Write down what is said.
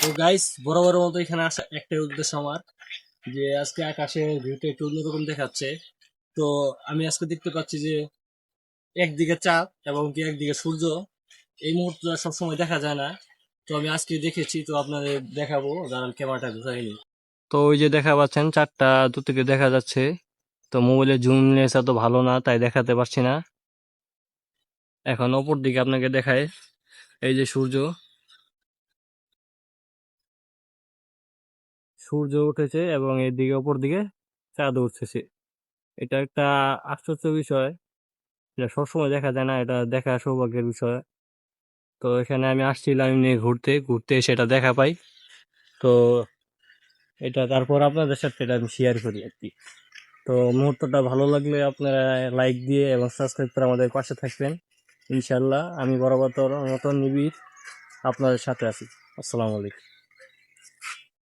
তো গাইস, বরাবরের মতো এখানে আসা একটাই উদ্দেশ্য আমার, যে আজকে আকাশের ভিউটা একটু অন্যরকম দেখাচ্ছে। তো আমি আজকে দেখতে পাচ্ছি যে একদিকে চাঁদ এবং কি একদিকে সূর্য। এই মুহূর্তটা সবসময় দেখা যায় না। তো আমি আজকে দেখেছি, তো আপনাদের দেখাবো, দাঁড়ান ক্যামেরাটা ঘুরাই নিই। তো ওই যে দেখা পাচ্ছেন চাঁদটা দূর থেকে দেখা যাচ্ছে। তো মোবাইলে জুম লেন্স এত ভালো না, তাই দেখাতে পারছি না। এখন অপর দিকে আপনাকে দেখায়, এই যে সূর্য সূর্য উঠেছে এবং এদিকে অপর দিকে চাঁদ উঠতেছে। এটা একটা আশ্চর্য বিষয়, এটা সবসময় দেখা যায় না, এটা দেখা সৌভাগ্যের বিষয়। তো এখানে আমি আসছিলাম এমনি ঘুরতে ঘুরতে, সেটা দেখা পাই। তো এটা তারপর আপনাদের সাথে এটা আমি শেয়ার করি আর কি। তো মুহূর্তটা ভালো লাগলে আপনারা লাইক দিয়ে এবং সাবস্ক্রাইব করে আমাদের পাশে থাকবেন। ইনশাল্লাহ আমি বরাবর মতো নিবিড় আপনাদের সাথে আছি। আসসালামু আলাইকুম।